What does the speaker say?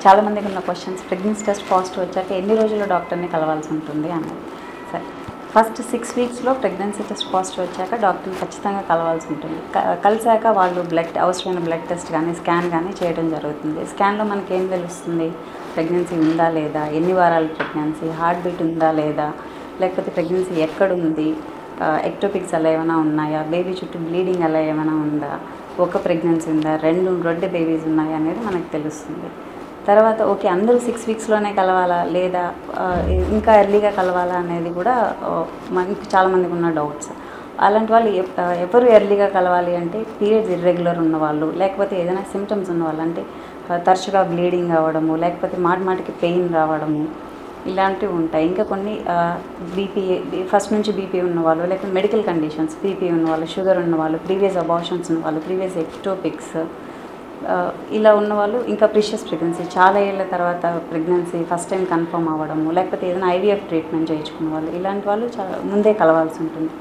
చాలామందికి ఉన్న questions, pregnancy test positive వచ్చాక ఎన్ని రోజుల్లో డాక్టర్ని కలవాల్సి ఉంటుంది అన్నది. సరే, ఫస్ట్ 6 వీక్స్లో ప్రెగ్నెన్సీ టెస్ట్ పాజిటివ్ వచ్చాక డాక్టర్ని ఖచ్చితంగా కలవాల్సి ఉంటుంది. కలిసాక వాళ్ళు అవసరమైన బ్లడ్ టెస్ట్ కానీ స్కాన్ కానీ చేయడం జరుగుతుంది. స్కాన్లో మనకి ఏం తెలుస్తుంది, ప్రెగ్నెన్సీ ఉందా లేదా, ఎన్ని వారాల ప్రెగ్నెన్సీ, హార్ట్ బీట్ ఉందా లేదా, లేకపోతే ప్రెగ్నెన్సీ ఎక్కడుంది, ఎక్టోపిక్స్ అలా ఏమైనా ఉన్నాయా, బేబీ చుట్టూ బ్లీడింగ్ అలా ఏమైనా ఉందా, ఒక ప్రెగ్నెన్సీ ఉందా, రెండు బేబీస్ ఉన్నాయా అనేది మనకు తెలుస్తుంది. తర్వాత ఓకే, అందరూ 6 వీక్స్లోనే కలవాలా లేదా ఇంకా ఎర్లీగా కలవాలా అనేది కూడా మనకి చాలామందికి ఉన్న డౌట్స్. అలాంటి వాళ్ళు ఎవరు ఎర్లీగా కలవాలి అంటే పీరియడ్స్ ఇర్రెగ్యులర్ ఉన్నవాళ్ళు, లేకపోతే ఏదైనా సిమ్టమ్స్ ఉన్నవాళ్ళు, అంటే తరచుగా బ్లీడింగ్ అవ్వడము, లేకపోతే మాటికి పెయిన్ రావడము, ఇలాంటివి ఉంటాయి. ఇంకా కొన్ని బీపీ, ఫస్ట్ నుంచి బీపీ ఉన్నవాళ్ళు, లేకపోతే మెడికల్ కండిషన్స్, బీపీ ఉన్నవాళ్ళు, షుగర్ ఉన్నవాళ్ళు, ప్రీవియస్ అబార్షన్స్ ఉన్నవాళ్ళు, ప్రీవియస్ ఎక్టోపిక్స్, ఇలా ఉన్నవాళ్ళు, ఇంకా ప్రీషియస్ ప్రెగ్నెన్సీ, చాలా ఏళ్ళ తర్వాత ప్రెగ్నెన్సీ ఫస్ట్ టైం కన్ఫర్మ్ అవ్వడము, లేకపోతే ఏదైనా ఐవీఎఫ్ ట్రీట్మెంట్ చేయించుకున్న వాళ్ళు, ఇలాంటి వాళ్ళు చాలా ముందే కలవాల్సి ఉంటుంది.